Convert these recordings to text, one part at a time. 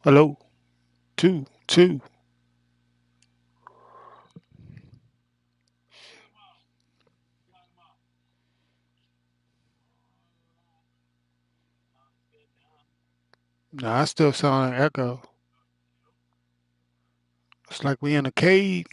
Hello. 2-2. Nah, I still sound an echo. It's like we in a cave.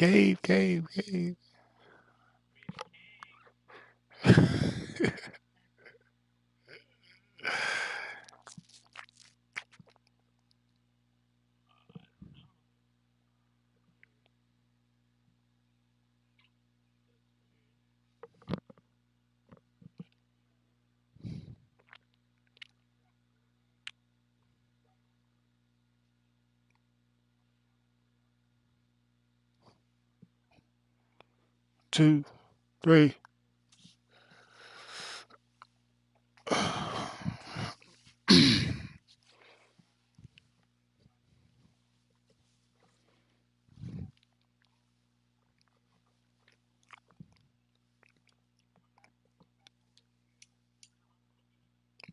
2, 3.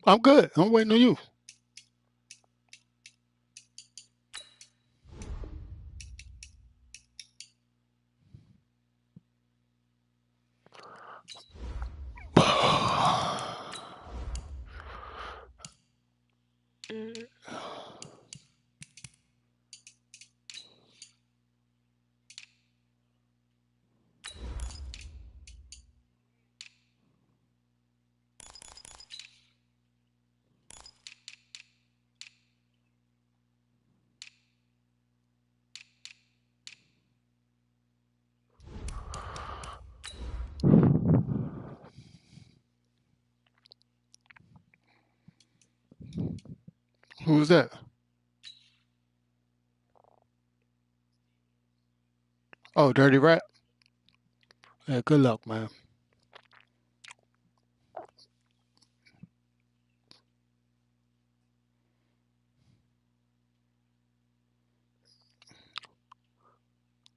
I'm good. I'm waiting on you. Who's that? Oh, Dirty Rat. Yeah, good luck, man.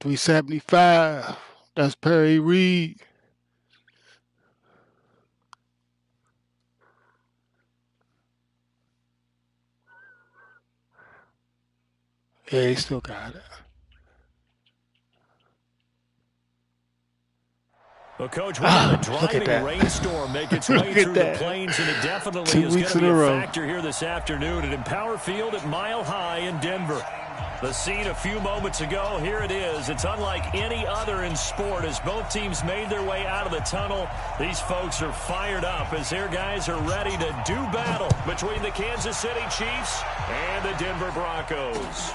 $375. That's Perry Reed. Yeah, he still got it. Well, Coach, we got a driving rainstorm make its way through the plains, and it definitely is going to be a factor here this afternoon at Empower Field at Mile High in Denver. The scene a few moments ago, here it is. It's unlike any other in sport as both teams made their way out of the tunnel. These folks are fired up as their guys are ready to do battle between the Kansas City Chiefs and the Denver Broncos.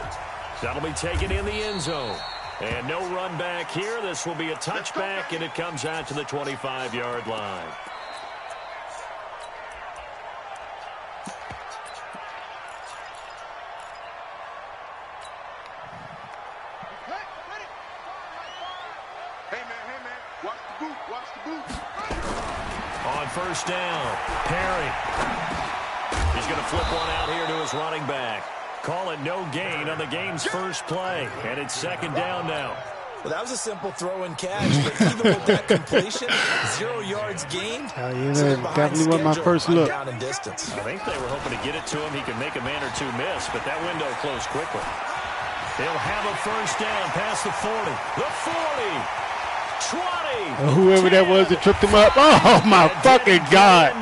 That'll be taken in the end zone. And no run back here. This will be a touchback, and it comes out to the 25-yard line. On first down, Perry. He's going to flip one out here to his running back. Call it no gain on the game's first play, and it's second down now. Well, that was a simple throw and catch, but even with that completion, 0 yards gained. So definitely was my first look. Down in distance. I think they were hoping to get it to him. He could make a man or two miss, but that window closed quickly. He'll have a first down past the 40, the 40. 20, whoever that was that tripped him up. Oh, my fucking God.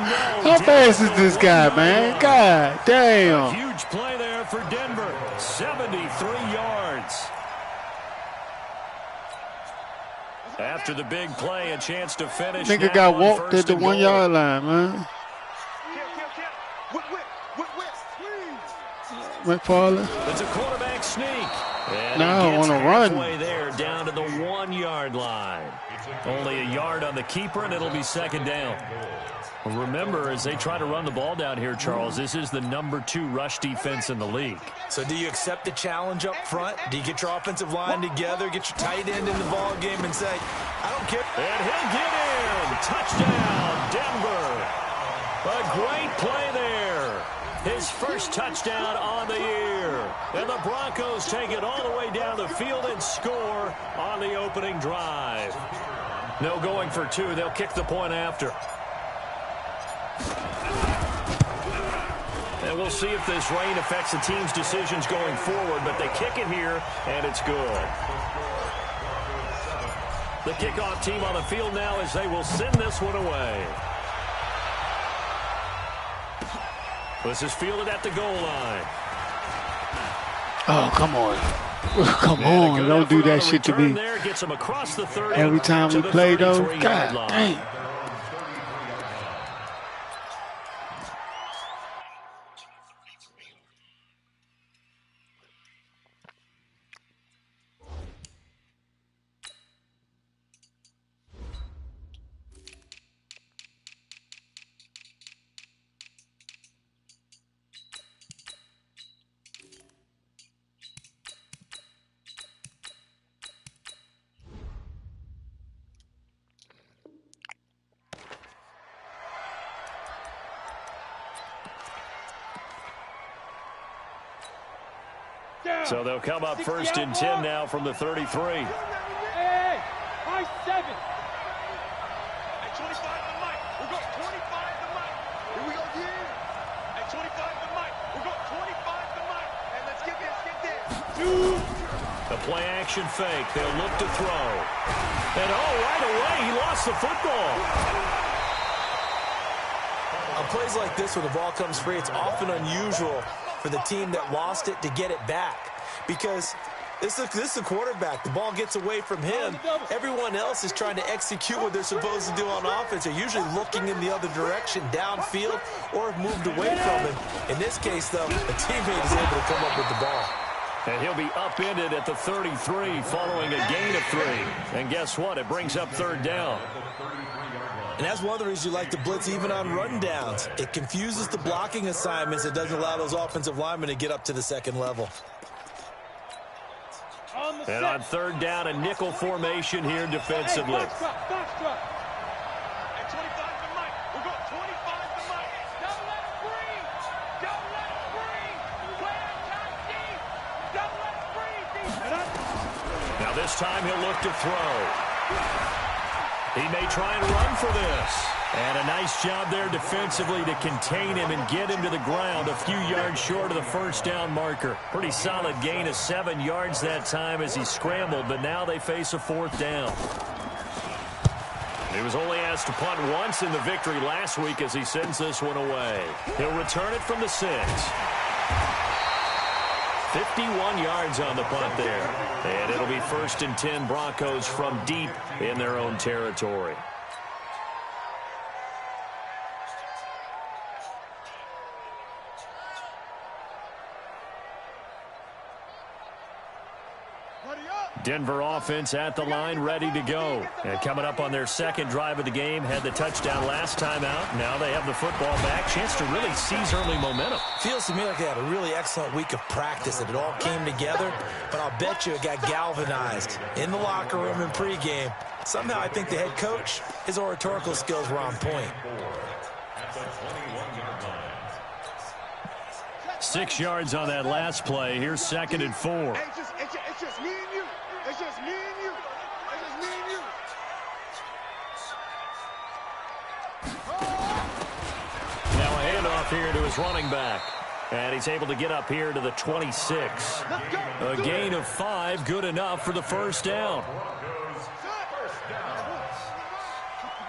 How fast is this guy, man? God damn. A huge play there for Denver. 73 yards. After the big play, a chance to finish. Nigga got walked at the 1 yard line, man. McFarland. It's a quarterback sneak. And now on a run. There down to the 1 yard line. Only a yard on the keeper, and it'll be second down. Remember, as they try to run the ball down here, Charles, this is the number 2 rush defense in the league. So do you accept the challenge up front? Do you get your offensive line together, get your tight end in the ball game, and say, I don't care? And he'll get in. Touchdown, Denver. A great play there. His first touchdown on the year. And the Broncos take it all the way down the field and score on the opening drive. No going for 2. They'll kick the point after. And we'll see if this rain affects the team's decisions going forward, but they kick it here, and it's good. The kickoff team on the field now as they will send this one away. This is fielded at the goal line. Oh, come on. Come on. Don't do that shit to me. There, gets him across the 30 every time we play, though. God line. dang. So they'll come up first and 10 now from the 33. Hey, 5-7. At 25 the mic. We'll go 25 the mic. Here we go again. At 25 the mic. We'll go 25 the mic. And let's get this. The play action fake. They'll look to throw. And right away, he lost the football. On plays like this where the ball comes free, it's often unusual for the team that lost it to get it back. Because this is the quarterback. The ball gets away from him. Everyone else is trying to execute what they're supposed to do on offense. They're usually looking in the other direction, downfield, or have moved away from him. In this case, though, a teammate is able to come up with the ball. And he'll be upended at the 33 following a gain of 3. And guess what? It brings up third down. And that's one of the reasons you like to blitz even on rundowns. It confuses the blocking assignments. It doesn't allow those offensive linemen to get up to the second level. And on third down, a nickel formation here defensively. Hey, box drop. At 25 the mic. We'll go 25 the mic. Don't let it breathe. Don't let it breathe. Play attack deep. Don't let it breathe. Now this time he'll look to throw. He may try and run for this. And a nice job there defensively to contain him and get him to the ground a few yards short of the first down marker. Pretty solid gain of 7 yards that time as he scrambled, but now they face a fourth down. He was only asked to punt once in the victory last week as he sends this one away. He'll return it from the 6. 51 yards on the punt there. And it'll be first and 10 Broncos from deep in their own territory. Denver offense at the line, ready to go. And coming up on their second drive of the game, had the touchdown last time out. Now they have the football back. Chance to really seize early momentum. Feels to me like they had a really excellent week of practice, and it all came together. But I'll bet you it got galvanized in the locker room in pregame. Somehow I think the head coach, his oratorical skills were on point. 6 yards on that last play. Here's second and 4. It's just me and you. It's just me and you. It's just me and you. Now a handoff here to his running back. And he's able to get up here to the 26. A gain of 5, good enough for the first down.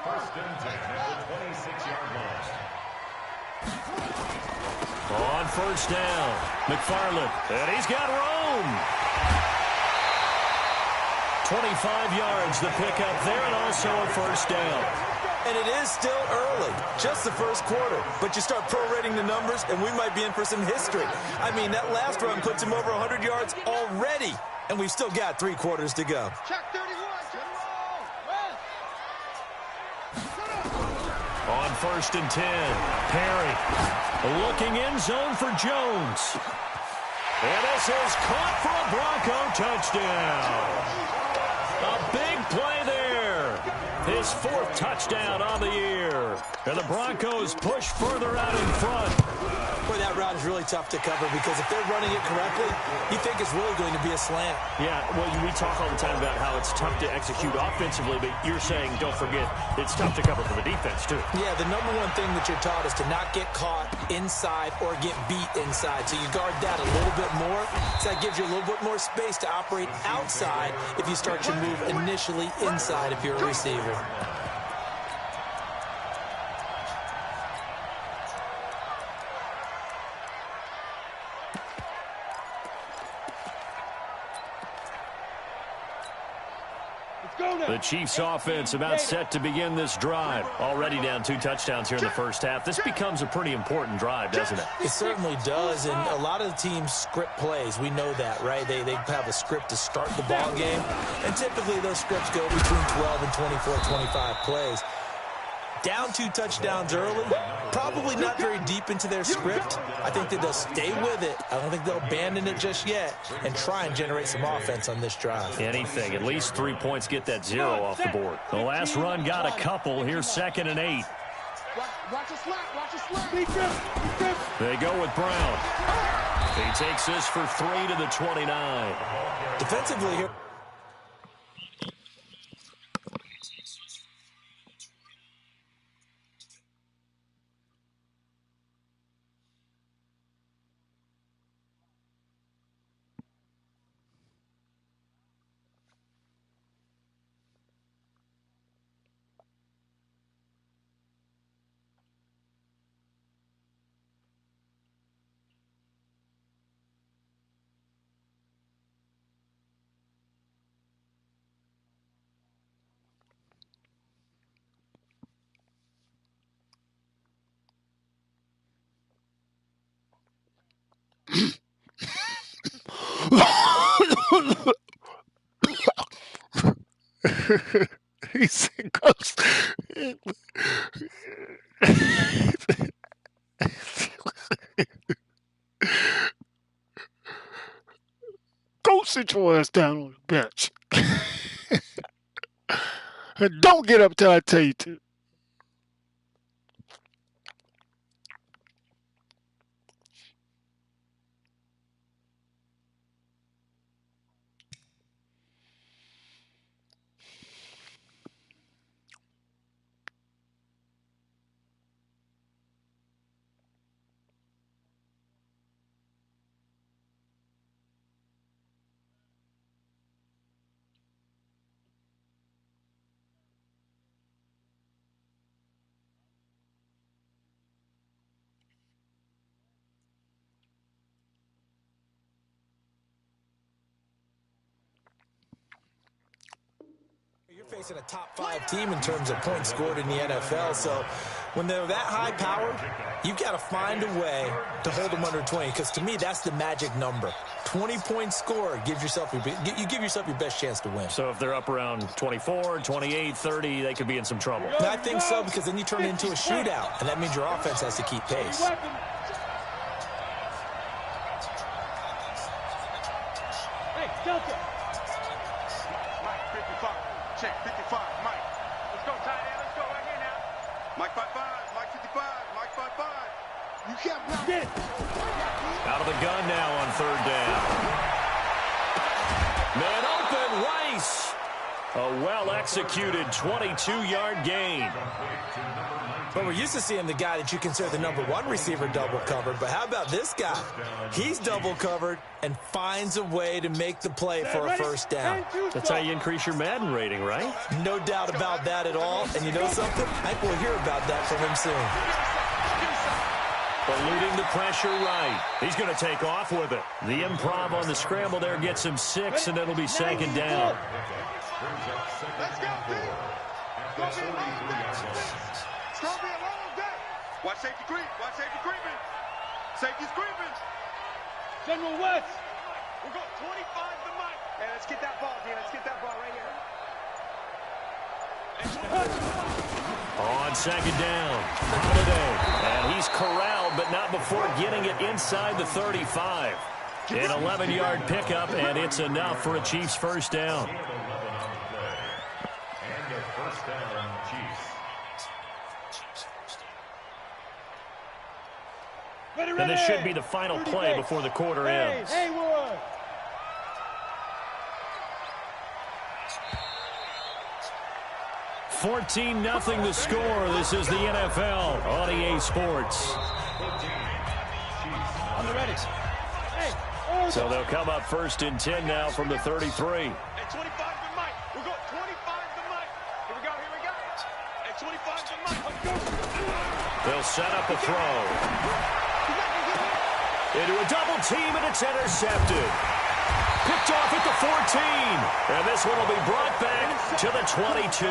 First and 10 at the 26-yard line. On first down, McFarland, and he's got room. 25 yards, the pickup there, and also a first down. And it is still early, just the first quarter. But you start prorating the numbers, and we might be in for some history. I mean, that last run puts him over 100 yards already, and we've still got 3 quarters to go. Check 31. On first and 10, Perry looking in zone for Jones. And this is caught for a Bronco touchdown. A big play there. His 4th touchdown on the year. And the Broncos push further out in front. Boy, that route is really tough to cover because if they're running it correctly, you think it's really going to be a slant. Yeah, well, we talk all the time about how it's tough to execute offensively, but you're saying, don't forget, it's tough to cover for the defense, too. Yeah, the number one thing that you're taught is to not get caught inside or get beat inside. So you guard that a little bit more. So that gives you a little bit more space to operate outside if you start your move initially inside if you're a receiver. The Chiefs offense about set to begin this drive. Already down 2 touchdowns here in the first half. This becomes a pretty important drive, doesn't it? It certainly does, and a lot of the teams script plays. We know that, right? They have a script to start the ball game, and typically those scripts go between 12 and 24, 25 plays. Down 2 touchdowns early, probably not very deep into their script. I think that they'll stay with it. I don't think they'll abandon it just yet and try and generate some offense on this drive. Anything. At least 3 points get that 0 off the board. The last run got a couple. Here's 2nd and 8. Watch a slap. Watch a slap. They go with Brown. He takes this for 3 to the 29. Defensively here. He said, "Ghost." Go sit your ass down on the bench. And don't get up till I tell you to. Facing a top 5 team in terms of points scored in the NFL, so when they're that high powered, you've got to find a way to hold them under 20, because to me that's the magic number. 20 points scored gives yourself you give yourself your best chance to win. So if they're up around 24, 28, 30, they could be in some trouble. And I think so, because then you turn it into a shootout, and that means your offense has to keep pace. Hey, Delta. Mike 55. Check 55. Mike. Let's go, tight end. Let's go right here now. Mike 55. Mike 55. Mike 55. You can't block it. Out of the gun now on 3rd down. Man open, Rice. A well-executed 22-yard gain. But we're used to seeing the guy that you consider the number 1 receiver double covered. But how about this guy? He's double covered and finds a way to make the play for a first down. That's how you increase your Madden rating, right? No doubt about that at all. And you know something? I think we'll hear about that from him soon. Eluding the pressure right. He's going to take off with it. The improv on the scramble there gets him 6, and it'll be 2nd down. Let's go, Pete. It's going to be a long day. Watch safety creep. Watch safety creeping. Safety's creeping. General West. We're going 25 to Mike. Hey, let's get that ball, D. Let's get that ball right here. On 2nd down, Holiday. And he's corralled, but not before getting it inside the 35. An 11-yard pickup, and it's enough for a Chiefs first down. And a first down, Chiefs. And this should be the final play before the quarter ends. 14-0 the score. This is the NFL on EA Sports. On the ready. So they'll come up 1st and 10 now from the 33. At 25 to Mike. We'll go 25 to Mike. Here we go. At 25 to Mike. Let's go. They'll set up a throw. Into a double team, and it's intercepted. Picked off at the 14. And this one will be brought back to the 22.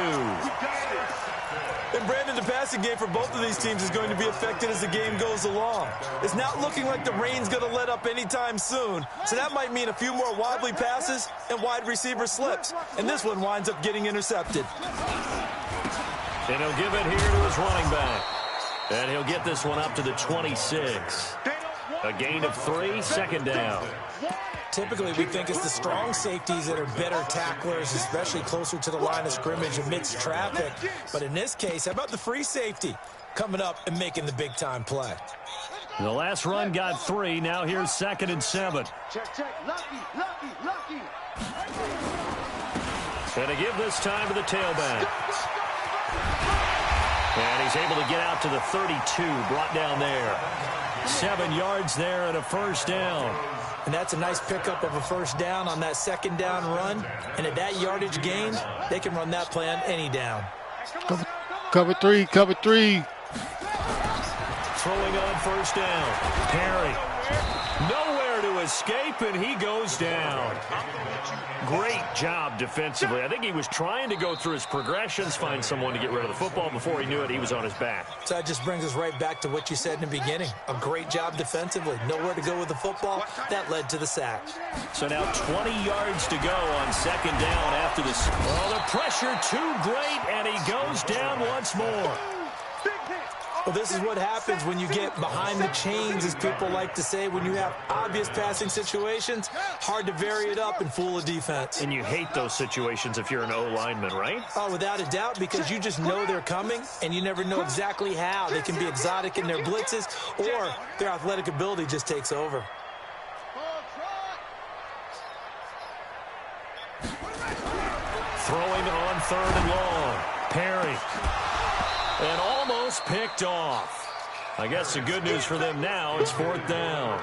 And Brandon, the passing game for both of these teams is going to be affected as the game goes along. It's not looking like the rain's going to let up anytime soon. So that might mean a few more wobbly passes and wide receiver slips. And this one winds up getting intercepted. And he'll give it here to his running back. And he'll get this one up to the 26. A gain of 3, 2nd down. Typically, we think it's the strong safeties that are better tacklers, especially closer to the line of scrimmage amidst traffic. But in this case, how about the free safety coming up and making the big-time play? The last run got 3. Now here's 2nd and 7. Check. Lucky. And to give this time to the tailback. And he's able to get out to the 32, brought down there. 7 yards there and a 1st down. And that's a nice pickup of a 1st down on that 2nd down run. And at that yardage gain, they can run that play on any down. Cover 3. Throwing on 1st down. Perry. Nowhere to escape, and he goes down. Great job defensively. I think he was trying to go through his progressions, find someone to get rid of the football. Before he knew it, he was on his back. So that just brings us right back to what you said in the beginning. A great job defensively. Nowhere to go with the football. That led to the sack. So now 20 yards to go on 2nd down after this. Oh, the pressure too great, and he goes down once more. Well, this is what happens when you get behind the chains, as people like to say. When you have obvious passing situations, hard to vary it up and fool a defense. And you hate those situations if you're an O-lineman, right? Oh, without a doubt, because you just know they're coming, and you never know exactly how. They can be exotic in their blitzes, or their athletic ability just takes over. Throwing on 3rd and long. Perry. And almost picked off. I guess the good news for them now, it's 4th down.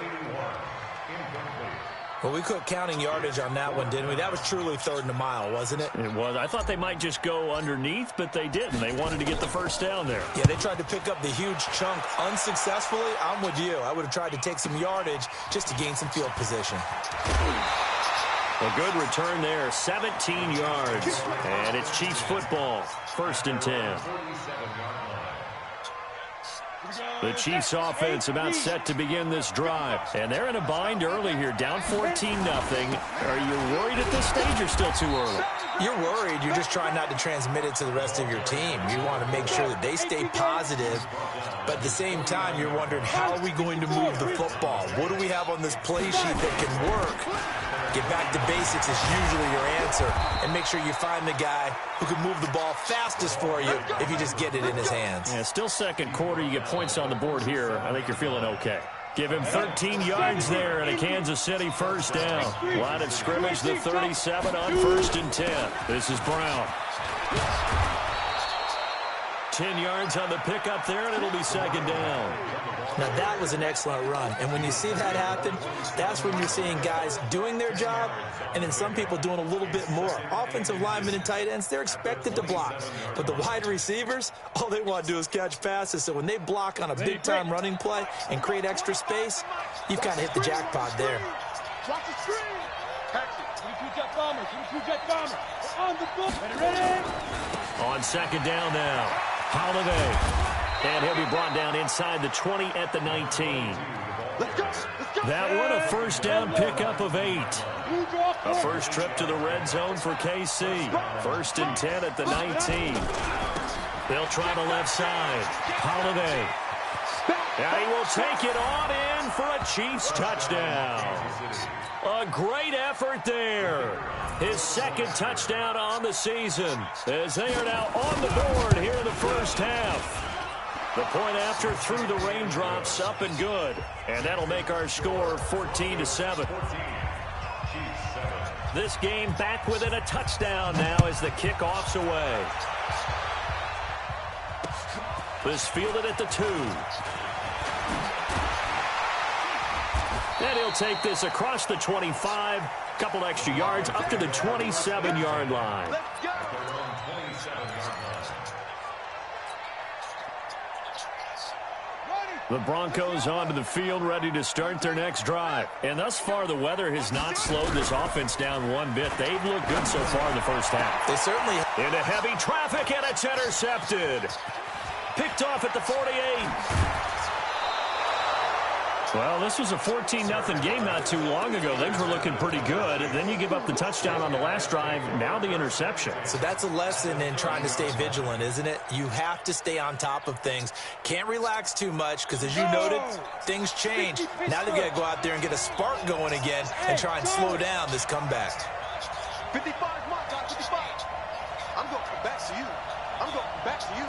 Well, we quit counting yardage on that one, didn't we? That was truly 3rd and a mile, wasn't it? It was. I thought they might just go underneath, but they didn't. They wanted to get the 1st down there. Yeah, they tried to pick up the huge chunk unsuccessfully. I'm with you. I would have tried to take some yardage just to gain some field position. A good return there, 17 yards. And it's Chiefs football, 1st and 10. The Chiefs offense about set to begin this drive. And they're in a bind early here, down 14-0. Are you worried at this stage or still too early? You're worried. You're just trying not to transmit it to the rest of your team. You want to make sure that they stay positive. But at the same time, you're wondering, how are we going to move the football? What do we have on this play sheet that can work? Get back to basics is usually your answer. And make sure you find the guy who can move the ball fastest for you if you just get it in his hands. Yeah, still 2nd quarter. You get points on the board here. I think you're feeling okay. Give him 13 yards there and a Kansas City 1st down. Line of scrimmage, the 37 on 1st and 10. This is Brown. 10 yards on the pickup there, and it'll be 2nd down. Now, that was an excellent run. And when you see that happen, that's when you're seeing guys doing their job and then some people doing a little bit more. Offensive linemen and tight ends, they're expected to block. But the wide receivers, all they want to do is catch passes. So when they block on a big-time running play and create extra space, you've kind of hit the jackpot there. Watch the screen. Taxi. 22 jet bomber. 22 jet bomber. On the book. Ready? On 2nd down now. Holiday. And he'll be brought down inside the 20 at the 19. That one, a 1st down pickup of 8. A first trip to the red zone for KC. 1st and 10 at the 19. They'll try the left side. Holiday. And he will take it on in for a Chiefs touchdown. A great effort there. His 2nd touchdown on the season as they are now on the board here in the 1st half. The point after through the raindrops, up and good. And that'll make our score 14-7. This game back within a touchdown now as the kickoff's away. This fielded at the 2. And he'll take this across the 25. Couple extra yards up to the 27-yard line. The Broncos onto the field, ready to start their next drive. And thus far, the weather has not slowed this offense down one bit. They've looked good so far in the first half. They certainly have. Into heavy traffic, and it's intercepted. Picked off at the 48. Well, this was a 14-0 game not too long ago. Things were looking pretty good. And then you give up the touchdown on the last drive. Now the interception. So that's a lesson in trying to stay vigilant, isn't it? You have to stay on top of things. Can't relax too much because, as you noted, things change. Now they've got to go out there and get a spark going again and try and slow down this comeback. 55, Mark, 55. I'm going back to you. I'm going back to you.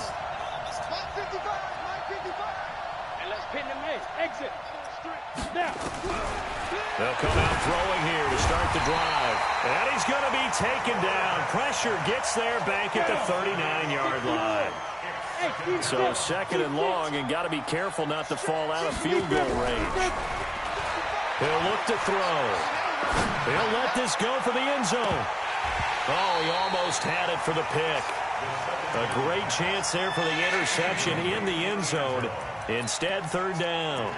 Mike 55, Mike 55. And let's pin them in. Exit. Now. They'll come out throwing here to start the drive. And he's going to be taken down. Pressure gets there back at the 39-yard line. So second and long, and got to be careful not to fall out of field goal range. He'll look to throw. He'll let this go for the end zone. Oh, he almost had it for the pick. A great chance there for the interception in the end zone. Instead, third down.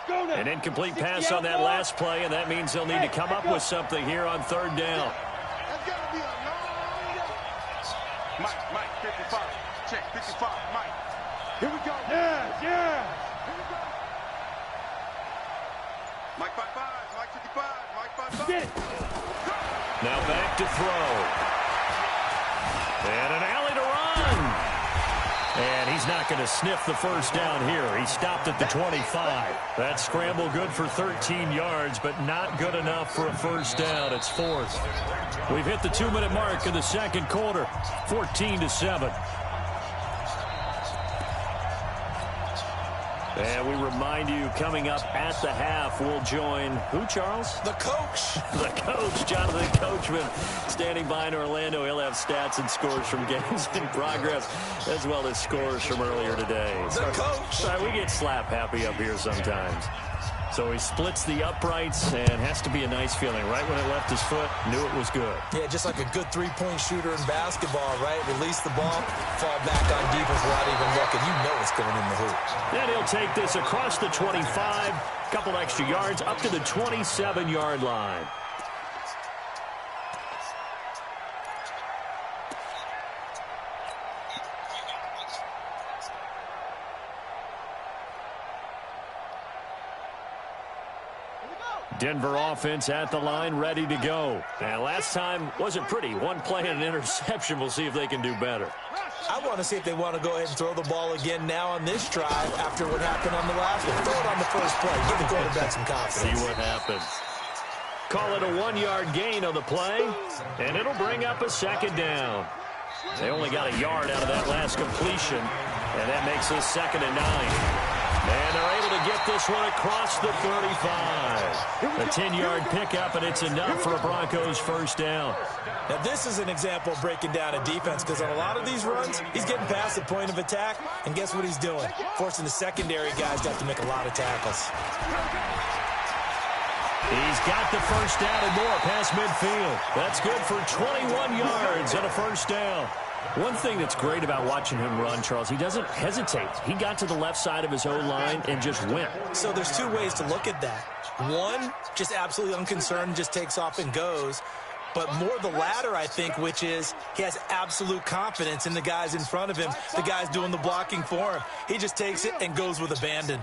An incomplete pass on that last play, and that means they'll need to come up with something here on third down. Mike, 55. Check, 55, Mike. Here we go. Yeah. Here we go. Mike 55, Mike 55, Mike 55. Get it. Now back to throw. And an alley to run. And he's not going to sniff the first down here. He stopped at the 25. That scramble good for 13 yards, but not good enough for a first down. It's fourth. We've hit the 2-minute mark in the second quarter, 14-7. And we remind you, coming up at the half, we'll join who, Charles? The coach. The coach, Jonathan Coachman, standing by in Orlando. He'll have stats and scores from games in progress, as well as scores from earlier today. The coach. Sorry, we get slap happy up here sometimes. So he splits the uprights, and has to be a nice feeling. Right when it left his foot, knew it was good. Yeah, just like a good three-point shooter in basketball, right? Release the ball, fall back on defense without even looking. You know it's going in the hoop. Then he'll take this across the 25, couple extra yards, up to the 27-yard line. Denver offense at the line, ready to go. And last time wasn't pretty. One play and an interception. We'll see if they can do better. I want to see if they want to go ahead and throw the ball again now on this drive after what happened on the last one. Throw it on the first play. Give the quarterback some confidence. See what happens. Call it a 1-yard gain on the play, and it'll bring up a second down. They only got a yard out of that last completion, and that makes this 2nd and 9. And they're able to get this one across the 35. A 10-yard pickup, and it's enough for a Broncos first down. Now, this is an example of breaking down a defense, because on a lot of these runs, he's getting past the point of attack, and guess what he's doing? Forcing the secondary guys to have to make a lot of tackles. He's got the first down and more past midfield. That's good for 21 yards and a first down. One thing that's great about watching him run, Charles, he doesn't hesitate. He got to the left side of his own line and just went. So there's two ways to look at that. One, just absolutely unconcerned, just takes off and goes. But more the latter, I think, which is he has absolute confidence in the guys in front of him, the guys doing the blocking for him. He just takes it and goes with abandon.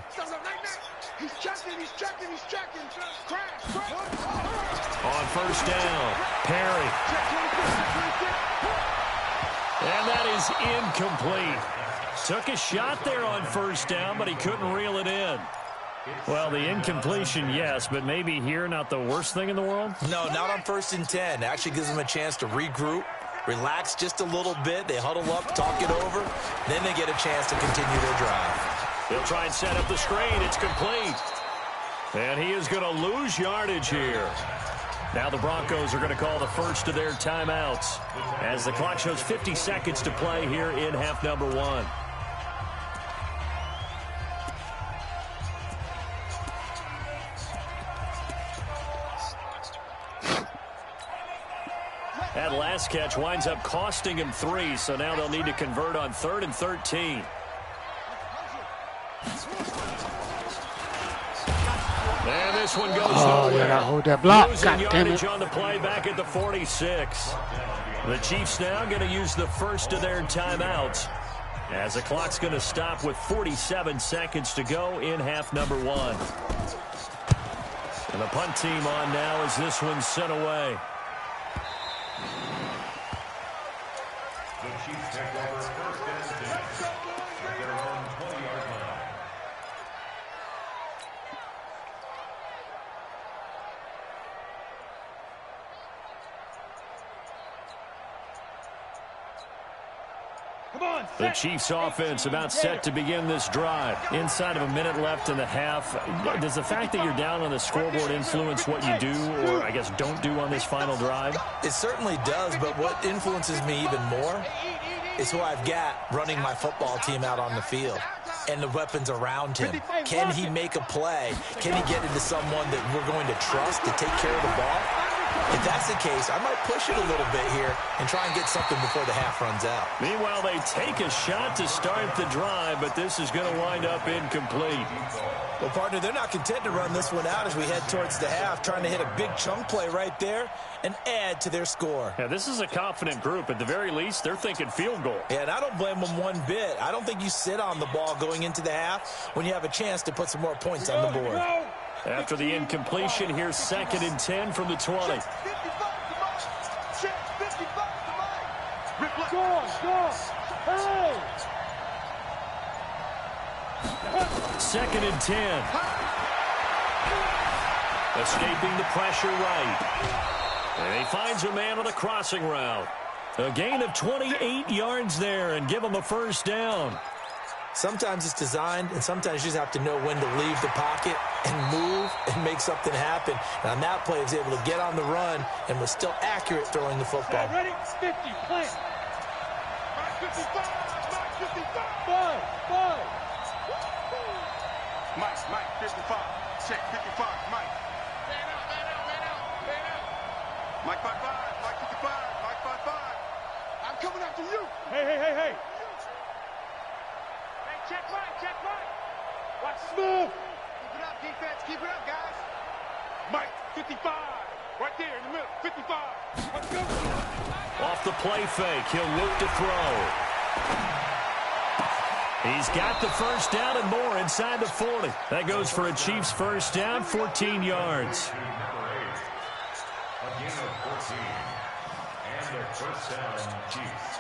He's checking. Crash. On first down, Perry. And that is incomplete. Took a shot there on first down, but he couldn't reel it in. Well, the incompletion, yes, but maybe here not the worst thing in the world? No, not on 1st and 10. It actually gives them a chance to regroup, relax just a little bit. They huddle up, talk it over. Then they get a chance to continue their drive. He'll try and set up the screen. It's complete. And he is going to lose yardage here. Now the Broncos are going to call the first of their timeouts as the clock shows 50 seconds to play here in half number 1. That last catch winds up costing him 3, so now they'll need to convert on 3rd and 13. And this one goes nowhere. Yeah, hold that block. Losing God damn it. yardage on the play back at the 46. The Chiefs now going to use the first of their timeouts as the clock's going to stop with 47 seconds to go in half number 1. And the punt team on now as this one's sent away. The Chiefs take over 1st and 10 at their own 20-yard line. The Chiefs offense about set to begin this drive. Inside of a minute left in the half. Does the fact that you're down on the scoreboard influence what you do or, I guess, don't do on this final drive? It certainly does, but what influences me even more is who I've got running my football team out on the field and the weapons around him. Can he make a play? Can he get into someone that we're going to trust to take care of the ball? If that's the case, I might push it a little bit here and try and get something before the half runs out. Meanwhile, they take a shot to start the drive, but this is going to wind up incomplete. Well, partner, they're not content to run this one out as we head towards the half, trying to hit a big chunk play right there and add to their score. Yeah, this is a confident group. At the very least, they're thinking field goal. Yeah, and I don't blame them one bit. I don't think you sit on the ball going into the half when you have a chance to put some more points on the board. After the incompletion, here's 2nd and 10 from the 20. Second and 10. Escaping the pressure right. And he finds a man on the crossing route. A gain of 28 yards there and give him a first down. Sometimes it's designed, and sometimes you just have to know when to leave the pocket and move and make something happen. And on that play, he was able to get on the run and was still accurate throwing the football. Ready? 50, plant. 55, 55. Mike, 55. Check, 55, Mike. Man out. Mike 55, Mike 55, Mike 55. I'm coming after you. Hey. Check right. Watch this move. Keep it up, defense. Keep it up, guys. Mike, 55. Right there in the middle. 55. Let's go. Off the play fake. He'll look to throw. He's got the first down and more inside the 40. That goes for a Chiefs first down, 14 yards. A gain of 14. And a first down, Chiefs.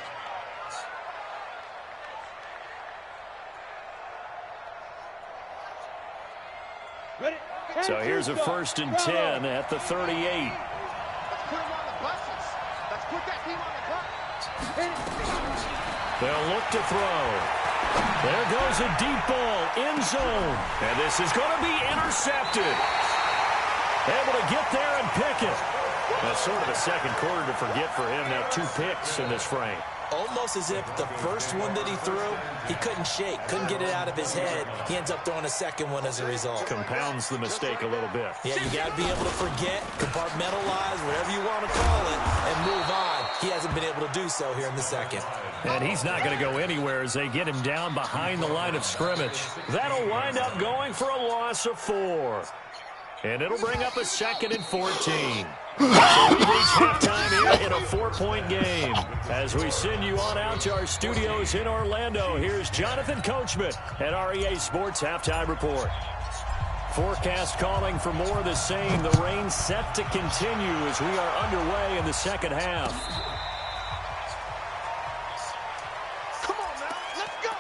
So here's a 1st and 10 at the 38. Let's put him on the buses. Let's put that team on the bus. They'll look to throw. There goes a deep ball, end zone. And this is going to be intercepted. Able to get there and pick it. That's sort of a second quarter to forget for him. Now 2 picks in this frame. Almost as if the first one that he threw, he couldn't shake, couldn't get it out of his head. He ends up throwing a second one as a result. Compounds the mistake a little bit. Yeah, you got to be able to forget, compartmentalize, whatever you want to call it, and move on. He hasn't been able to do so here in the second. And he's not going to go anywhere as they get him down behind the line of scrimmage. That'll wind up going for a loss of 4. And it'll bring up a 2nd and 14. So we reach halftime here in a 4-point game. As we send you on out to our studios in Orlando, here's Jonathan Coachman at REA Sports Halftime Report. Forecast calling for more of the same. The rain set to continue as we are underway in the second half. Come on now, let's go.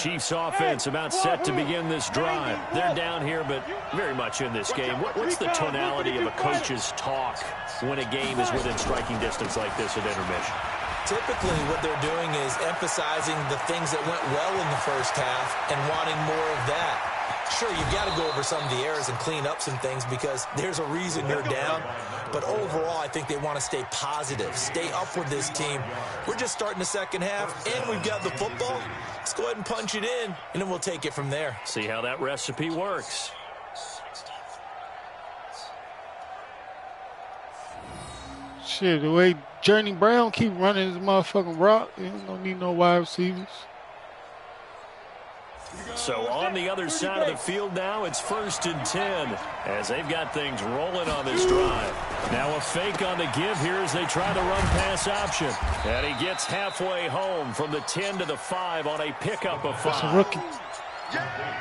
Chiefs offense about set to begin this drive. They're down here, but very much in this game. What's the tonality of a coach's talk when a game is within striking distance like this at intermission? Typically, what they're doing is emphasizing the things that went well in the first half and wanting more of that. Sure, you've got to go over some of the errors and clean up some things because there's a reason you're down. But overall, I think they want to stay positive, stay up with this team. We're just starting the second half, and we've got the football. Let's go ahead and punch it in, and then we'll take it from there. See how that recipe works. Shit, the way Journey Brown keep running his motherfucking rock, you don't need no wide receivers. So on the other side of the field now, it's 1st and 10 as they've got things rolling on this drive. Now a fake on the give here as they try the run-pass option. And he gets halfway home from the 10 to the 5 on a pickup of 5. That's a rookie.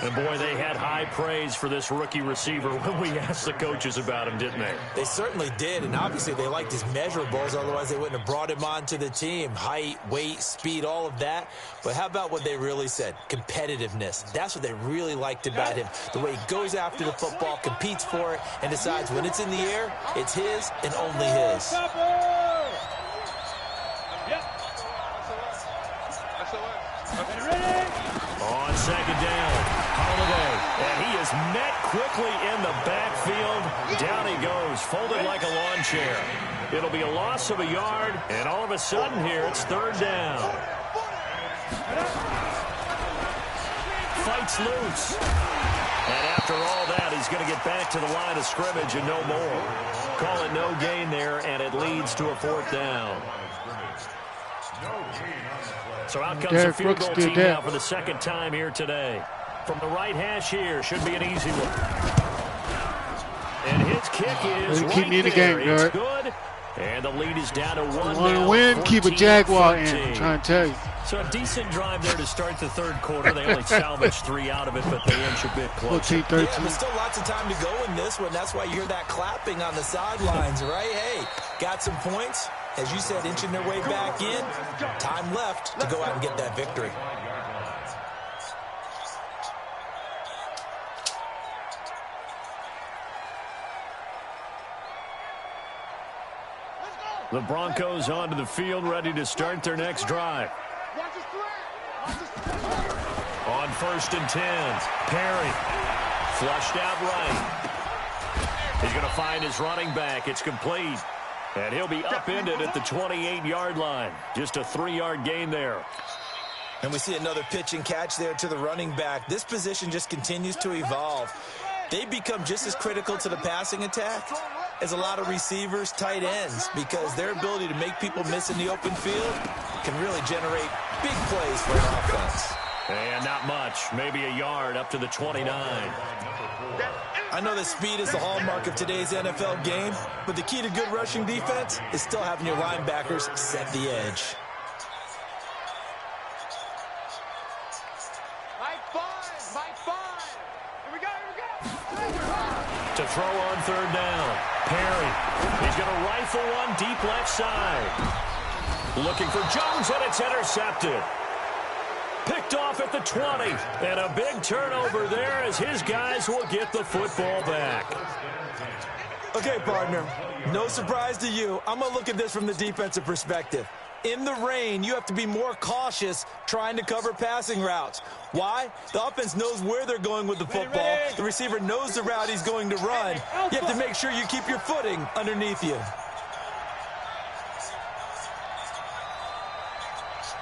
And boy, they had high praise for this rookie receiver when we asked the coaches about him, didn't they? They certainly did, and obviously they liked his measurables, otherwise they wouldn't have brought him onto the team. Height, weight, speed, all of that. But how about what they really said? Competitiveness. That's what they really liked about him. The way he goes after the football, competes for it, and decides when it's in the air, it's his and only his. On second down, Holiday, and he is met quickly in the backfield. Down he goes, folded like a lawn chair. It'll be a loss of a yard, and all of a sudden here, it's 3rd down. Fights loose. And after all that, he's going to get back to the line of scrimmage and no more. Call it no gain there, and it leads to a 4th down. So out comes the field goal team now for the 2nd time here today. From the right hash here, should be an easy one. And his kick is right keep me in the game, it's good. And the lead is down to 1 now. Want to win, keep a Jaguar in, I'm trying to tell you. So a decent drive there to start the 3rd quarter. They only salvaged 3 out of it, but they inch a bit closer. 14-13. Yeah, there's still lots of time to go in this one. That's why you hear that clapping on the sidelines, right? Hey, got some points. As you said, inching their way back in. Time left to go out and get that victory. The Broncos onto the field, ready to start their next drive. On 1st and 10, Perry flushed out right. He's going to find his running back. It's complete. And he'll be upended at the 28-yard line. Just a 3-yard gain there. And we see another pitch and catch there to the running back. This position just continues to evolve. They become just as critical to the passing attack as a lot of receivers, tight ends, because their ability to make people miss in the open field can really generate big plays for an offense. And not much, maybe a yard up to the 29. I know that speed is the hallmark of today's NFL game, but the key to good rushing defense is still having your linebackers set the edge. To throw on 3rd down, Perry. He's going to rifle one deep left side. Looking for Jones, and it's intercepted. Picked off at the 20, and a big turnover there as his guys will get the football back. Okay, partner, no surprise to you. I'm going to look at this from the defensive perspective. In the rain, you have to be more cautious trying to cover passing routes. Why? The offense knows where they're going with the football. The receiver knows the route he's going to run. You have to make sure you keep your footing underneath you.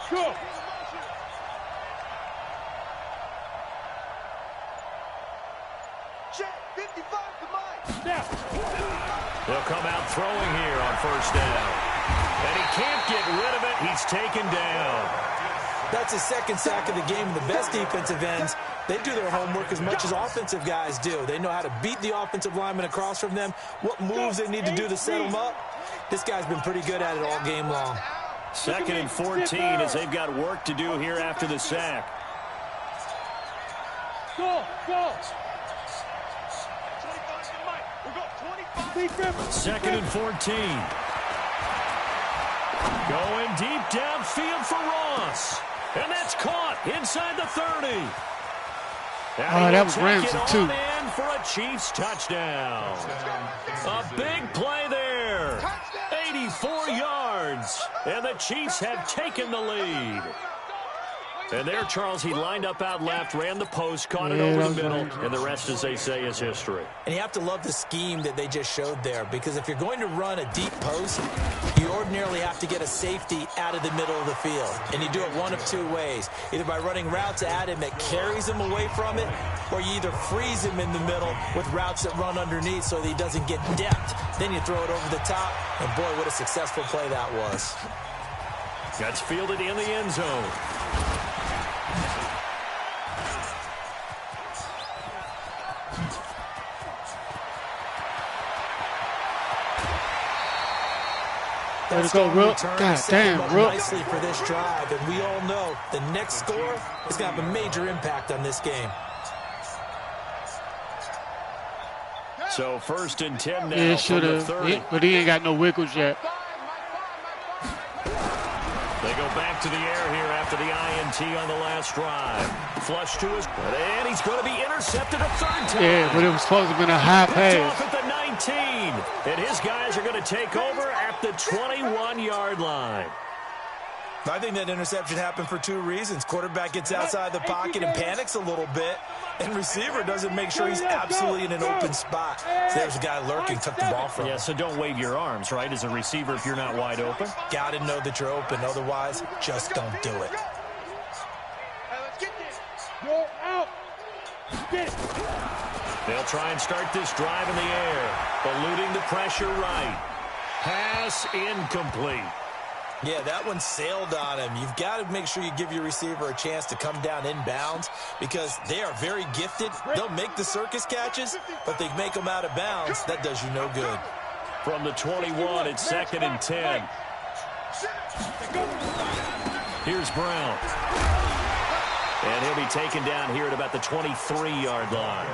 Go. They'll come out throwing here on 1st down. And he can't get rid of it. He's taken down. That's his 2nd sack of the game. The best defensive ends, they do their homework as much as offensive guys do. They know how to beat the offensive lineman across from them, what moves they need to do to set them up. This guy's been pretty good at it all game long. 2nd and 14 as they've got work to do here after the sack. Go. 2nd and 14. Going deep downfield for Ross. And that's caught inside the 30. Oh, that was Ramsey, too. In for a Chiefs touchdown. A big play there. 84 yards. And the Chiefs have taken the lead. And there, Charles, he lined up out left, ran the post, caught it over the middle, and the rest, as they say, is history. And you have to love the scheme that they just showed there, because if you're going to run a deep post, you ordinarily have to get a safety out of the middle of the field. And you do it one of two ways, either by running routes at him that carries him away from it, or you either freeze him in the middle with routes that run underneath so that he doesn't get depth. Then you throw it over the top, and boy, what a successful play that was. Gets fielded in the end zone. Let's go, Rook. God damn, Rook. Nicely for this drive, and we all know the next score is going to have a major impact on this game. So 1st and 10 now. Yeah, should have. But he ain't got no wiggles yet. They go back to the air here after the INT on the last drive. Flush to his, and he's going to be intercepted a third time. Yeah, but it was supposed to have been a high pass. Off at the 19, and his guys are going to take over at the 21-yard line. I think that interception happened for two reasons. Quarterback gets outside the pocket and panics a little bit, and receiver doesn't make sure he's absolutely in an open spot. So there's a guy lurking, took the ball from him. Yeah, so don't wave your arms, right, as a receiver if you're not wide open. Got to know that you're open. Otherwise, just don't do it. You're out. Get it. They'll try and start this drive in the air, eluding the pressure right. Pass incomplete. Yeah, that one sailed on him. You've got to make sure you give your receiver a chance to come down inbounds because they are very gifted. They'll make the circus catches, but they make them out of bounds. That does you no good. From the 21, it's 2nd and 10. Here's Brown. And he'll be taken down here at about the 23-yard line.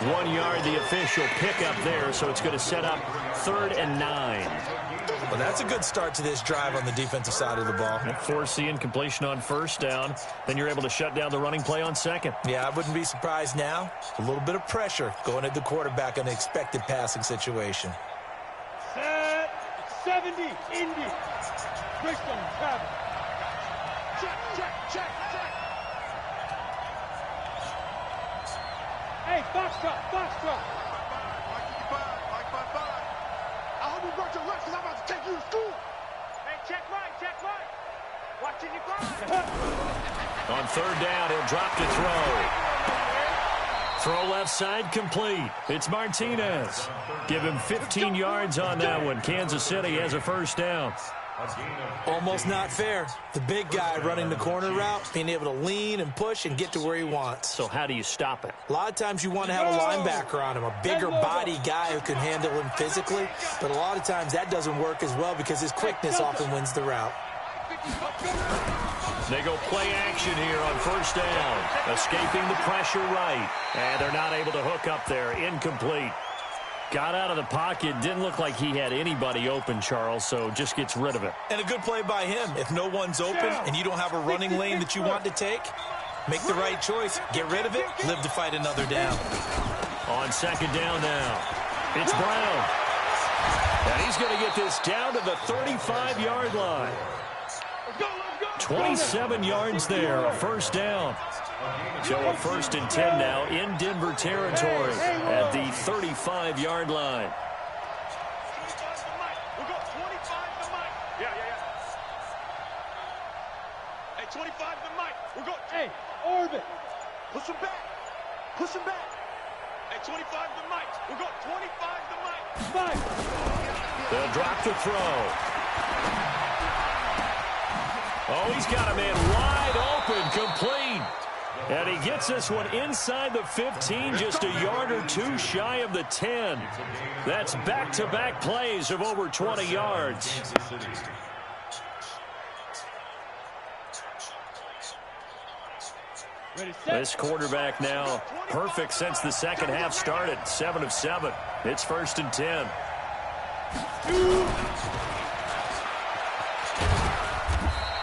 1 yard, the official pickup there, so it's going to set up 3rd and 9. Well, that's a good start to this drive on the defensive side of the ball. Force the incompletion on 1st down. Then you're able to shut down the running play on 2nd. Yeah, I wouldn't be surprised now. A little bit of pressure going at the quarterback in an expected passing situation. Set 70, Indy. Bristol, travel. Check. Hey, Foxtrot. I hope you brought your lunch because I'm about to take you to school. Hey, check right. Watching you grind. On 3rd down, he'll drop to throw. Throw left side complete. It's Martinez. Give him 15 yards on that one. Kansas City has a 1st down. Almost not fair. The big guy running the corner route, being able to lean and push and get to where he wants. So how do you stop it? A lot of times you want to have a linebacker on him, a bigger body guy who can handle him physically, but a lot of times that doesn't work as well because his quickness often wins the route. They go play action here on 1st down, escaping the pressure right, and they're not able to hook up there. Incomplete. Got out of the pocket. Didn't look like he had anybody open, Charles, so just gets rid of it. And a good play by him. If no one's open and you don't have a running lane that you want to take, make the right choice. Get rid of it. Live to fight another down. On 2nd down now, it's Brown. And he's going to get this down to the 35-yard line. 27 yards there, a 1st down. So a 1st and 10 now in Denver territory at the 35-yard line. We'll go 25 to Mike. Yeah. Hey, 25 to Mike. We'll go. Hey, orbit. Push him back. Hey, 25 to Mike. We'll go 25 to Mike. Mike. They'll drop the throw. Oh, he's got a man wide open, complete. And he gets this one inside the 15, just a yard or two shy of the 10. That's back-to-back plays of over 20 yards. This quarterback now perfect since the 2nd half started. 7 of 7. It's 1st and 10.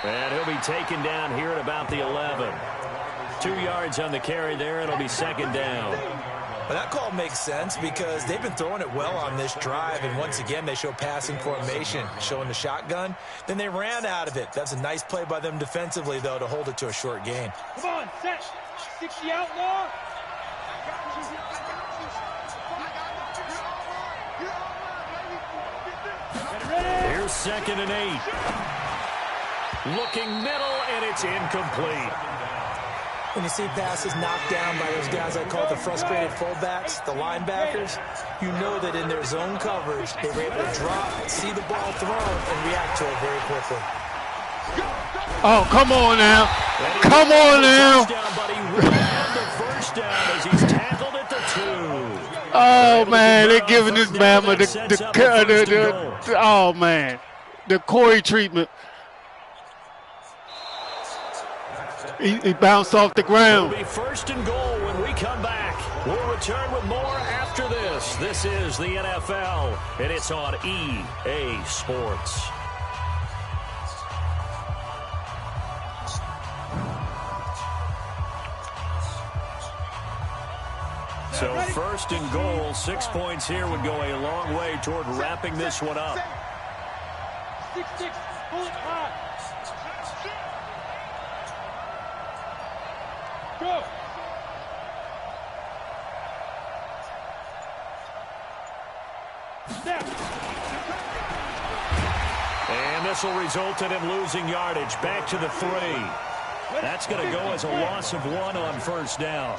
And he'll be taken down here at about the 11. 2 yards on the carry there. It'll be second down. Well, that call makes sense because they've been throwing it well on this drive, and once again, they show passing formation, showing the shotgun. Then they ran out of it. That's a nice play by them defensively, though, to hold it to a short gain. Come on, set. 60 outlaw. Here's 2nd and 8. Looking middle, and it's incomplete. When you see passes knocked down by those guys I call the frustrated fullbacks, the linebackers, you know that in their zone coverage, they were able to drop, see the ball thrown, and react to it very quickly. Oh, come on now. Come on now. But he will have the first down as he's tackled at the 2. Oh, man, they're giving this Bama oh, man, the Corey treatment. He bounced off the ground. It'll be 1st and goal when we come back. We'll return with more after this. This is the NFL, and it's on EA Sports. So 1st and goal, 6 points here would go a long way toward wrapping this one up. 6-6, pull it high. Go. Snap. And this will result in him losing yardage. Back to the 3. That's going to go as a loss of 1 on 1st down.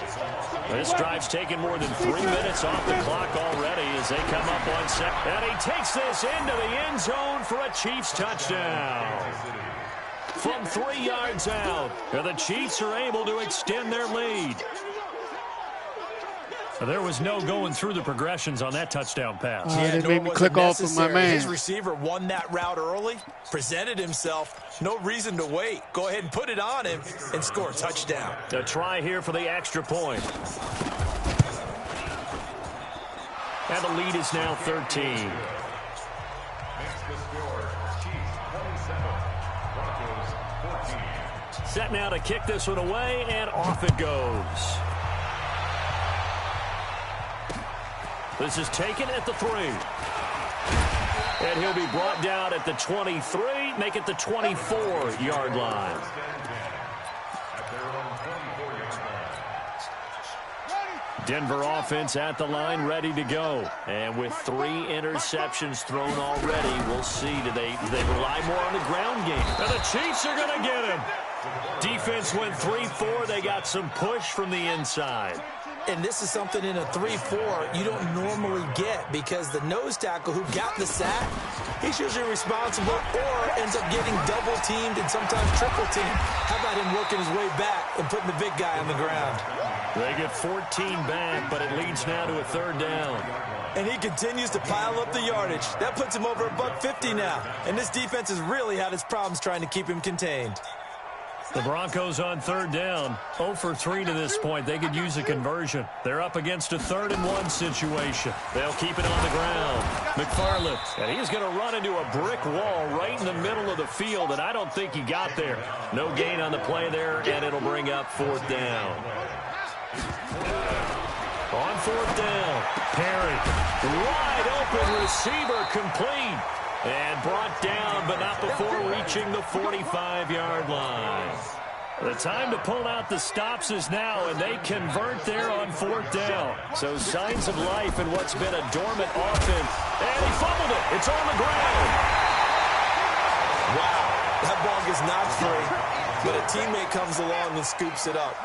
This drive's taken more than 3 minutes off the clock already as they come up on 2nd. And he takes this into the end zone for a Chiefs touchdown. From 3 yards out, and the Chiefs are able to extend their lead. There was no going through the progressions on that touchdown pass. They made me click off of my man. His receiver won that route early, presented himself, no reason to wait. Go ahead and put it on him and score a touchdown. A try here for the extra point. And the lead is now 13. Set now to kick this one away, and off it goes. This is taken at the 3. And he'll be brought down at the 23, make it the 24-yard line. Denver offense at the line, ready to go. And with 3 interceptions thrown already, we'll see. Do they rely more on the ground game? And the Chiefs are going to get him. Defense went 3-4. They got some push from the inside. And this is something in a 3-4 you don't normally get because the nose tackle who got the sack, he's usually responsible or ends up getting double-teamed and sometimes triple-teamed. How about him working his way back and putting the big guy on the ground? They get 14 back, but it leads now to a 3rd down. And he continues to pile up the yardage. That puts him over $150 now. And this defense has really had its problems trying to keep him contained. The Broncos on 3rd down, 0 for 3 to this point. They could use a conversion. They're up against a 3rd and 1 situation. They'll keep it on the ground. McFarland, and he's going to run into a brick wall right in the middle of the field, and I don't think he got there. No gain on the play there, and it'll bring up 4th down. On 4th down, Perry, wide open receiver, complete. And brought down, but not before reaching the 45-yard line. The time to pull out the stops is now, and they convert there on 4th down. So signs of life in what's been a dormant offense. And he fumbled it. It's on the ground. Wow, that ball gets knocked free, but a teammate comes along and scoops it up.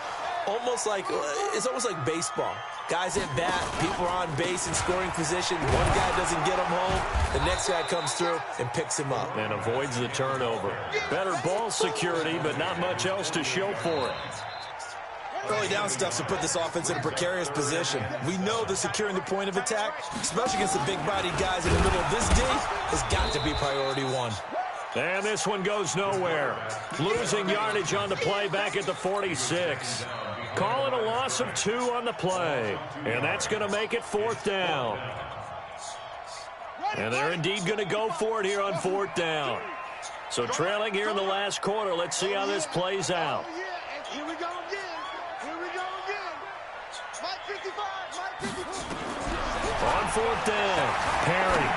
It's almost like baseball. Guys at bat, people are on base in scoring position. One guy doesn't get him home. The next guy comes through and picks him up. And avoids the turnover. Better ball security, but not much else to show for it. Early down stuff to put this offense in a precarious position. We know that securing the point of attack, especially against the big-bodied guys in the middle of this D, has got to be priority 1. And this one goes nowhere. Losing yardage on the play back at the 46. Call it a loss of 2 on the play. And that's going to make it 4th down. And they're indeed going to go for it here on 4th down. So trailing here in the last quarter. Let's see how this plays out. Here we go again. Here we go again. Mike 55. Mike 55. On fourth down, Perry.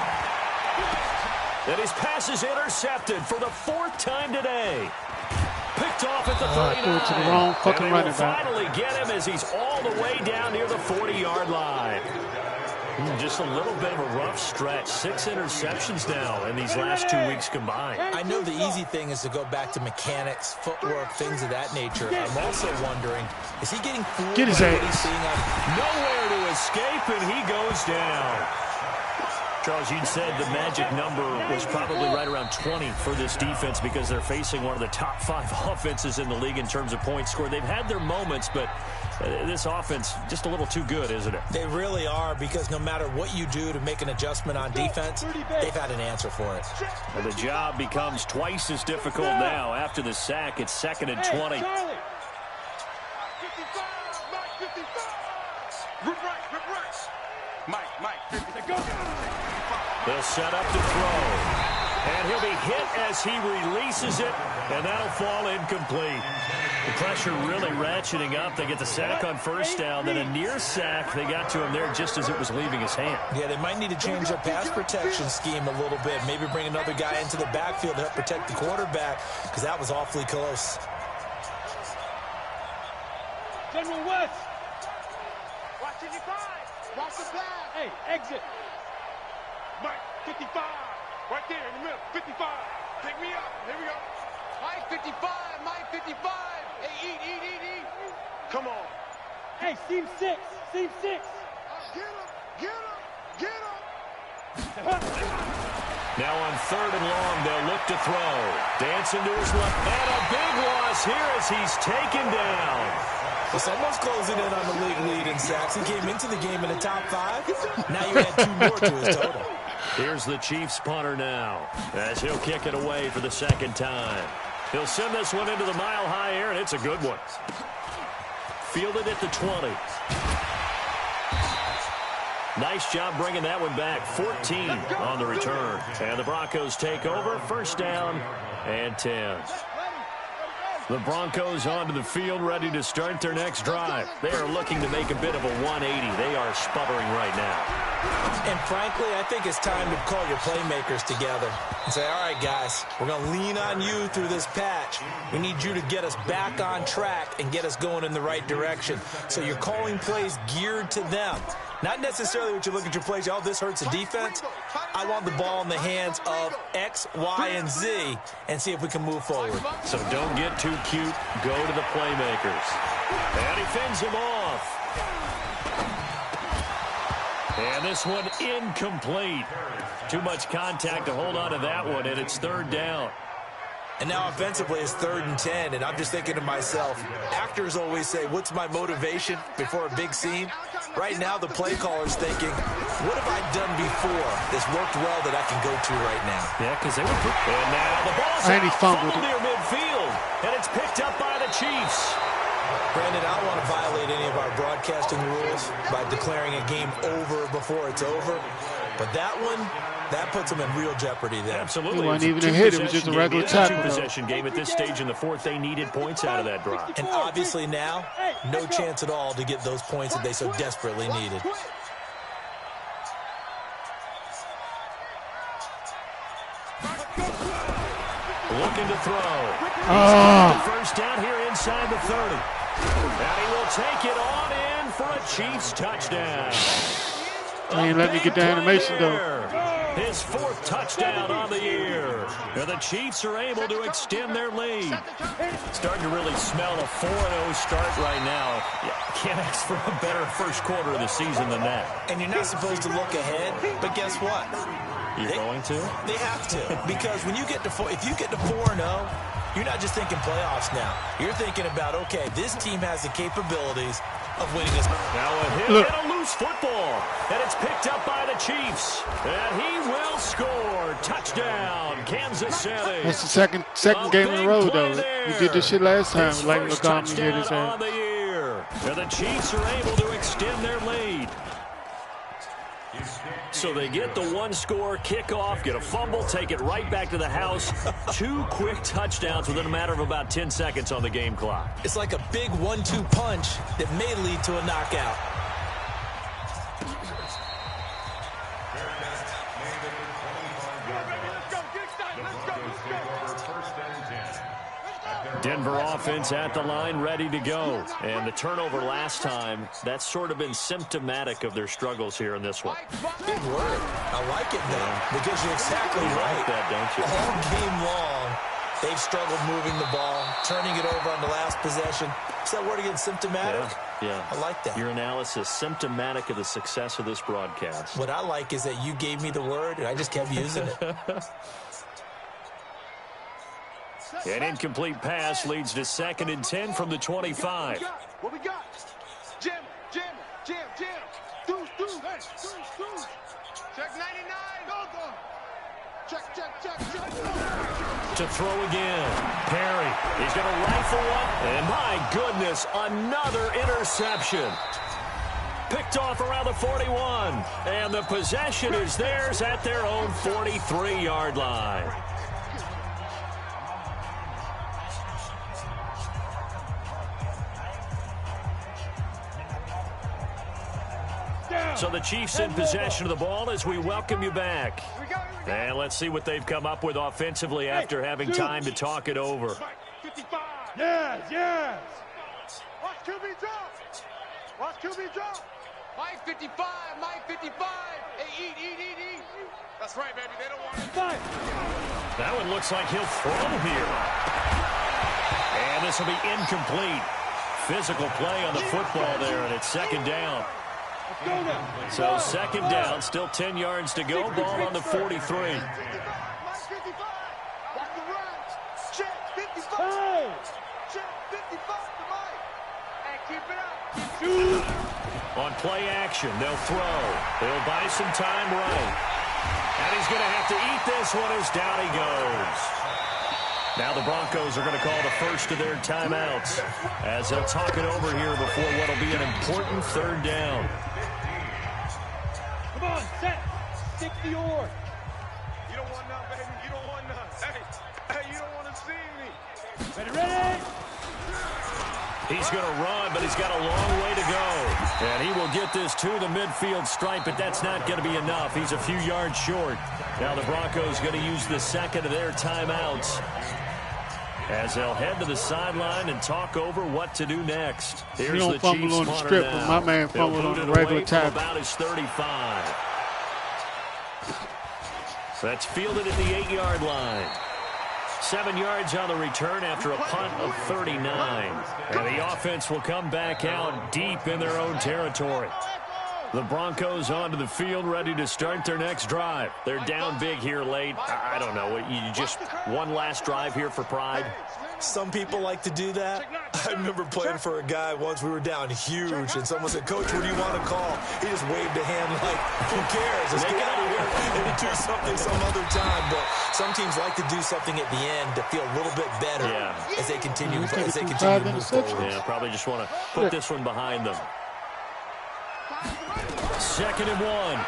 And his pass is intercepted for the 4th time today. Picked off at the 39. Threw it to the wrong fucking running back. Finally get him as he's all the way down near the 40-yard line. Just a little bit of a rough stretch. 6 interceptions now in these last 2 weeks combined. I know the easy thing is to go back to mechanics, footwork, things of that nature. I'm also wondering, is he getting fooled by what he's seeing on? Nowhere to escape, and he goes down. Charles, you said the magic number was probably right around 20 for this defense because they're facing one of the top 5 offenses in the league in terms of points scored. They've had their moments, but this offense just a little too good, isn't it? They really are, because no matter what you do to make an adjustment on defense, they've had an answer for it. And the job becomes twice as difficult now. After the sack, it's 2nd and 20. 55, Mike 55. Rip right. Mike 50. Go. They'll set up to throw. And he'll be hit as he releases it, and that'll fall incomplete. The pressure really ratcheting up. They get the sack on first down, then a near sack. They got to him there just as it was leaving his hand. Yeah, they might need to change their pass protection scheme a little bit. Maybe bring another guy into the backfield to help protect the quarterback, because that was awfully close. General West. Watch 55. Watch the pass. Hey, exit. Mike 55. Right there in the middle. 55. Take me up. Here we go. Mike 55. Mike 55. Hey, eat. Come on. Hey, seam 6. Seam 6. Get him. Now on 3rd and long, they'll look to throw. Dancing to his left. And a big loss here as he's taken down. Well, someone's closing in on the league lead in sacks. He came into the game in the top 5. Now you add 2 more to his total. Here's the Chiefs punter now, as he'll kick it away for the 2nd time. He'll send this one into the mile-high air, and it's a good one. Fielded at the 20. Nice job bringing that one back. 14 on the return. And the Broncos take over. 1st down and 10. The Broncos onto the field, ready to start their next drive. They are looking to make a bit of a 180. They are sputtering right now. And frankly, I think it's time to call your playmakers together and say, all right, guys, we're going to lean on you through this patch. We need you to get us back on track and get us going in the right direction. So you're calling plays geared to them. Not necessarily what you look at your plays, oh, this hurts the defense. I want the ball in the hands of X, Y, and Z and see if we can move forward. So don't get too cute. Go to the playmakers. And he fends him off. And this one incomplete. Too much contact to hold on to that one, and it's 3rd down. And now offensively it's 3rd and 10, and I'm just thinking to myself, actors always say, what's my motivation before a big scene? Right now the play caller's thinking, what have I done before that's worked well that I can go to right now? Yeah, because they were... And now the ball's out, fumbled near midfield, and it's picked up by the Chiefs. Brandon, I don't want to violate any of our broadcasting rules by declaring a game over before it's over, but that one... that puts them in real jeopardy there. Absolutely. It wasn't even a hit. It was just a regular tackle. Two-possession game at this stage in the 4th. They needed points out of that drive. And obviously now, no chance at all to get those points that they so desperately needed. Looking to throw. The 1st down here inside the 30. And he will take it on in for a Chiefs touchdown. They ain't let me get the animation, though. His 4th touchdown on the year. And the Chiefs are able to extend their lead. Starting to really smell a 4-0 start right now. Can't ask for a better first quarter of the season than that. And you're not supposed to look ahead, but guess what? You're going to? They have to. Because when you get to if you get to 4-0, you're not just thinking playoffs now. You're thinking about, okay, this team has the capabilities of winning this. Now a hit and a loose football. And it's picked up by the Chiefs. And he will score. Touchdown, Kansas City. That's the second game in a row, though. We did this shit last time. Like McCollum did his on the year. And the Chiefs are able to extend their lead. So they get the one-score kickoff, get a fumble, take it right back to the house. 2 quick touchdowns within a matter of about 10 seconds on the game clock. It's like a big 1-2 punch that may lead to a knockout. Denver offense at the line, ready to go. And the turnover last time, that's sort of been symptomatic of their struggles here in this one. Big word. I like it, though, because you're exactly right. Like that, don't you? All game long, they've struggled moving the ball, turning it over on the last possession. Is that word again, symptomatic? Yeah. I like that. Your analysis, symptomatic of the success of this broadcast. What I like is that you gave me the word, and I just kept using it. An incomplete pass leads to 2nd and 10 from the 25. What we got? Jam. Deuce. Check 99. Go. Check. To throw again. Perry. He's going to rifle one. And my goodness, another interception. Picked off around the 41. And the possession is theirs at their own 43-yard line. So the Chiefs in possession of the ball as we welcome you back. And let's see what they've come up with offensively after having time to talk it over. Yes. Watch QB drop. Mike 55. Hey, eat. That's right, baby. They don't want it. That one looks like he'll throw here. And this will be incomplete. Physical play on the football there, and it's 2nd down. So 2nd down, still 10 yards to go. Ball on the 43. On play action, they'll throw. They'll buy some time right. And he's going to have to eat this one as down he goes. Now the Broncos are going to call the first of their timeouts as they'll talk it over here before what will be an important 3rd down. Come on, set. Stick the oar. You don't want none, baby. You don't want none. Hey, you don't want to see me. Ready? He's going to run, but he's got a long way to go. And he will get this to the midfield stripe, but that's not going to be enough. He's a few yards short. Now the Broncos going to use the 2nd of their timeouts as they'll head to the sideline and talk over what to do next. Here's the Chiefs on the strip, but my man fumbled on the regular tackle. About his 35. So that's fielded at the 8-yard line. 7 yards on the return after a punt of 39. And the offense will come back out deep in their own territory. The Broncos onto the field, ready to start their next drive. They're down big here late. I don't know. You just one last drive here for pride? Some people like to do that. I remember playing for a guy once. We were down huge, and someone said, "Coach, what do you want to call?" He just waved a hand like, "Who cares? Let's get out of here and do something some other time." But some teams like to do something at the end to feel a little bit better as they continue to move forward. Yeah, probably just want to put this one behind them. 2nd and 1.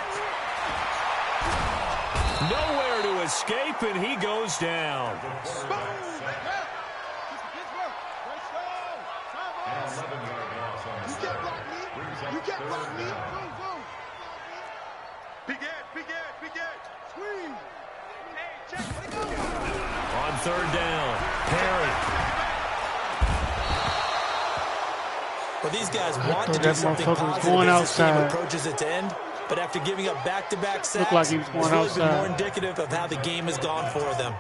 Nowhere to escape, and he goes down. You can't block me. Big Ed. Squeeze. Hey, check. On 3rd down, Perry. Well, these guys want to do something positive going as the team outside. approaches its end, but after giving up back-to-back sacks, Looked like he was going it's really outside. been more indicative of how the game has gone for them.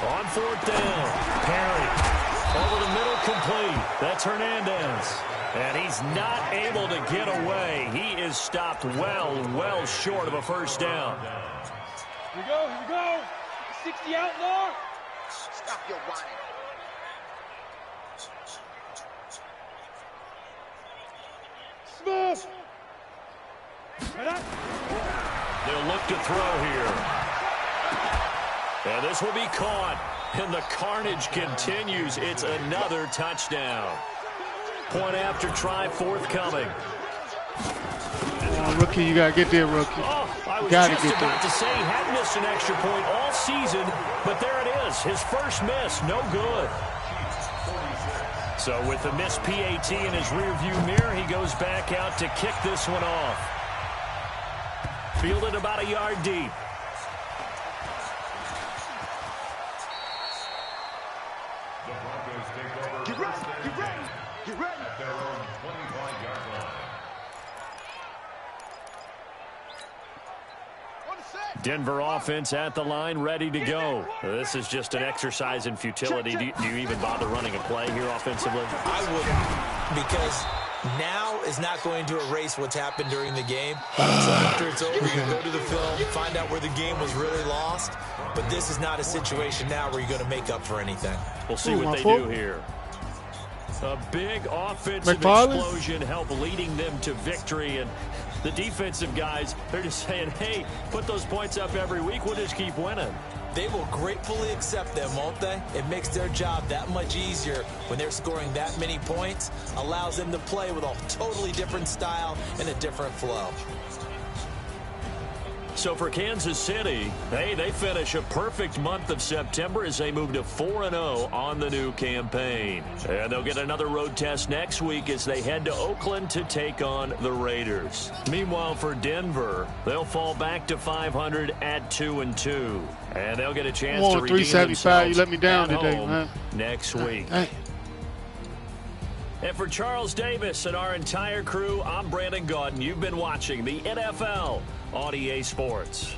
On 4th down, Perry. Over the middle, complete. That's Hernandez. And he's not able to get away. He is stopped well short of a 1st down. Here we go. 60 outlaw. Stop your whining. Smith. They'll look to throw here. And this will be caught. And the carnage continues. It's another touchdown. Point after try forthcoming. Rookie, you got to get there, rookie. Oh, I was Gotta just get about there. to say he hadn't missed an extra point all season, but there it is. His first miss, no good. So with the missed PAT in his rearview mirror, he goes back out to kick this one off. Fielded about a yard deep. The Broncos take over Get ready, get ready, get ready. at their own 25-yard line. Denver offense at the line, ready to go. This is just an exercise in futility. Do you even bother running a play here offensively? I wouldn't, because now is not going to erase what's happened during the game. So after it's over, you can go to the film, find out where the game was really lost. But this is not a situation now where you're going to make up for anything. We'll see what they do here. A big offensive explosion helped leading them to victory. And the defensive guys, they're just saying, hey, put those points up every week. We'll just keep winning. They will gratefully accept them, won't they? It makes their job that much easier when they're scoring that many points. Allows them to play with a totally different style and a different flow. So for Kansas City, hey, they finish a perfect month of September as they move to 4-0 on the new campaign. And they'll get another road test next week as they head to Oakland to take on the Raiders. Meanwhile, for Denver, they'll fall back to 500 at 2-2. And they'll get a chance to redeem 375. You themselves let me down at today, home man. next week. Hey. And for Charles Davis and our entire crew, I'm Brandon Gaudin. You've been watching the NFL on EA Sports.